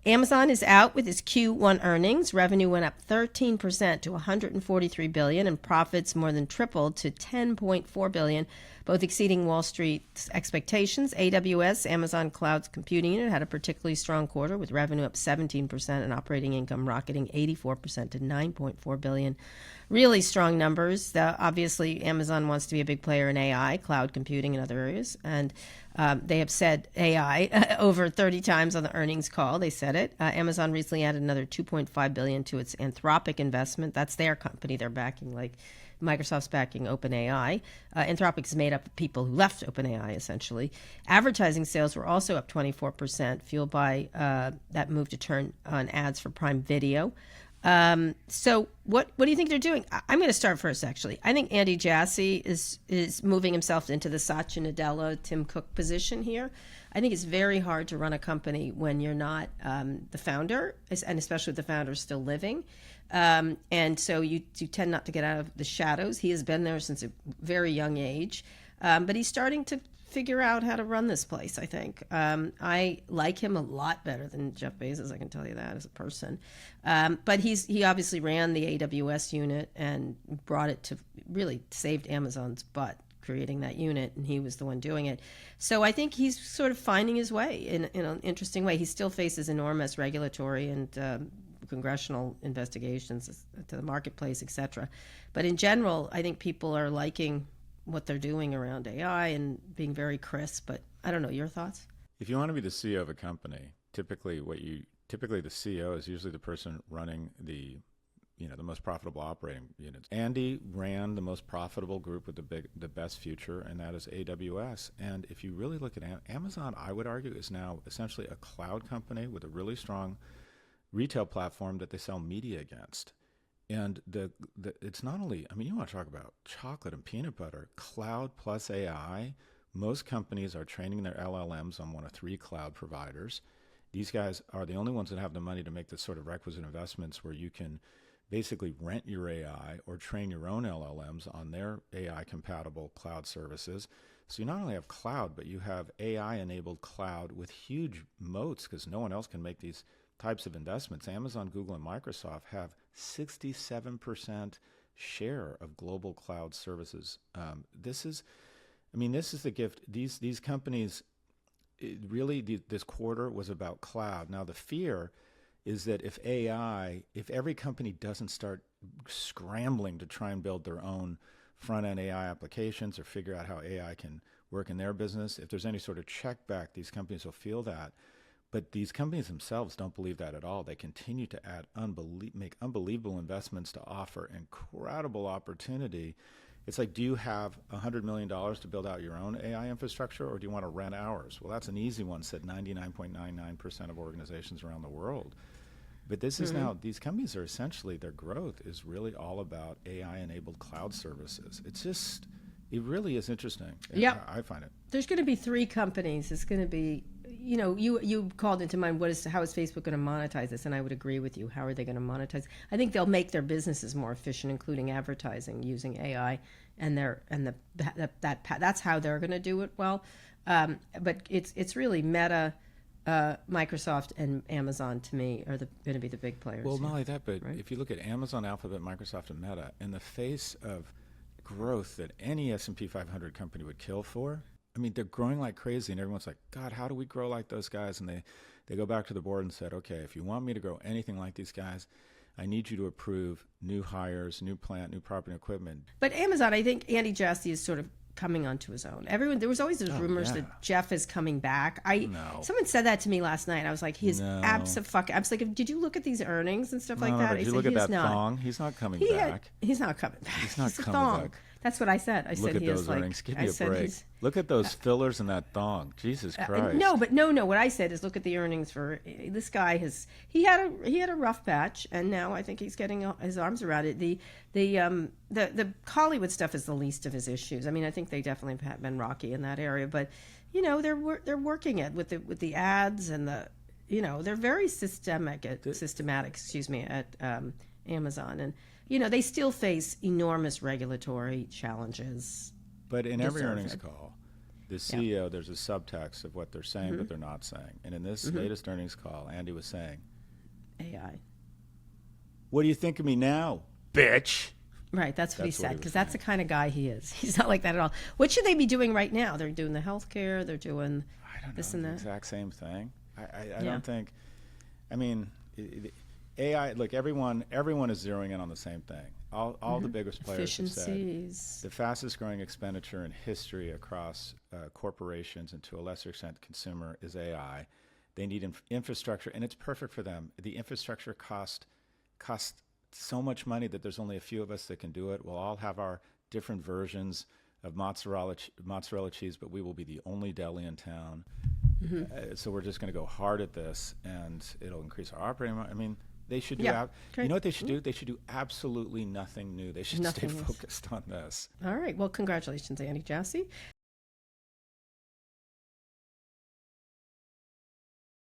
Amazon is out with its Q1 earnings. Revenue went up 13% to $143 billion, and profits more than tripled to $10.4 billion, both exceeding Wall Street's expectations. AWS, Amazon Cloud's computing unit, had a particularly strong quarter with revenue up 17% and operating income rocketing 84% to $9.4 billion. Really strong numbers. Obviously, Amazon wants to be a big player in AI, cloud computing, and other areas. And they have said AI over 30 times on the earnings call. They said it. Amazon recently added another $2.5 billion to its Anthropic investment. That's their company they're backing, like Microsoft's backing OpenAI. Anthropic is made up of people who left OpenAI, essentially. Advertising sales were also up 24%, fueled by that move to turn on ads for Prime Video. So what do you think they're doing? I'm going to start first, actually. I think Andy Jassy is moving himself into the Satya Nadella, Tim Cook position here. I think it's very hard to run a company when you're not the founder, and especially if the founder is still living. And so you tend not to get out of the shadows. He has been there since a very young age, but he's starting to figure out how to run this place, I think. I like him a lot better than Jeff Bezos, I can tell you that, as a person. But he obviously ran the AWS unit and brought it to, really saved Amazon's butt creating that unit, and he was the one doing it. So I think he's sort of finding his way in an interesting way. He still faces enormous regulatory and congressional investigations to the marketplace, etc. But in general, I think people are liking what they're doing around AI and being very crisp. But I don't know, your thoughts? If you want to be the CEO of a company, typically the CEO is usually the person running the most profitable operating units. Andy ran the most profitable group with the best future, and that is AWS. And if you really look at Amazon, I would argue is now essentially a cloud company with a really strong retail platform that they sell media against. And it's not only, you want to talk about chocolate and peanut butter, cloud plus AI. Most companies are training their LLMs on one of 3 cloud providers. These guys are the only ones that have the money to make the sort of requisite investments where you can basically rent your AI or train your own LLMs on their AI-compatible cloud services. So you not only have cloud, but you have AI-enabled cloud with huge moats because no one else can make these types of investments. Amazon, Google, and Microsoft have 67% share of global cloud services. This is the gift. These companies, this quarter was about cloud. Now the fear is that if every company doesn't start scrambling to try and build their own front-end AI applications or figure out how AI can work in their business, if there's any sort of check back, these companies will feel that. But these companies themselves don't believe that at all. They continue to make unbelievable investments to offer incredible opportunity. It's like, do you have $100 million to build out your own AI infrastructure, or do you want to rent ours? Well, that's an easy one, said 99.99% of organizations around the world. But this is now, these companies are essentially, their growth is really all about AI-enabled cloud services. It really is interesting. Yeah, I find it. There's going to be 3 companies. It's going to be, you called into mind how is Facebook going to monetize this? And I would agree with you. How are they going to monetize? I think they'll make their businesses more efficient, including advertising using AI, and that's how they're going to do it well. But it's really Meta, Microsoft, and Amazon to me are going to be the big players. Well, not only that, but right? If you look at Amazon, Alphabet, Microsoft, and Meta, in the face of growth that any S&P 500 company would kill for, they're growing like crazy, and everyone's like, God, how do we grow like those guys? And they go back to the board and said, okay, if you want me to grow anything like these guys, I need you to approve new hires, new plant, new property and equipment. But Amazon, I think Andy Jassy is sort of coming onto his own. There was always those rumors that Jeff is coming back. Someone said that to me last night. I was like, he's abso-fucking. I was like, did you look at these earnings and stuff like that? Did you look at that thong? He's not coming back. He's not coming back. He's not coming back. That's what I said. I said he those earnings. Give me a break. Look at those fillers in that thong. Jesus Christ. No. What I said is look at the earnings for this guy. He had a rough patch, and now I think he's getting his arms around it. The Hollywood stuff is the least of his issues. I think they definitely have been rocky in that area, but they're working it with the ads and they're very systematic. At Amazon, and they still face enormous regulatory challenges. But in every earnings call, the CEO, there's a subtext of what they're saying, but they're not saying. And in this latest earnings call, Andy was saying, AI. "What do you think of me now, bitch?" Right, that's what he said, was because that's the saying. kind of guy he is. He's not like that at all. What should they be doing right now? They're doing the healthcare, they're doing I don't know, this and the that. exact same thing. I Yeah. don't think, I mean, AI, look, everyone is zeroing in on the same thing. All the biggest players have said Efficiencies. the fastest growing expenditure in history across corporations and to a lesser extent consumer is AI. They need infrastructure, and it's perfect for them. The infrastructure costs so much money that there's only a few of us that can do it. We'll all have our different versions of mozzarella cheese, but we will be the only deli in town. So we're just going to go hard at this, and it'll increase our operating. I mean, they should do. Yeah, You know what they should do? They should do absolutely nothing new. They should Nothing stay else. focused on this. All right. Well, congratulations, Andy Jassy.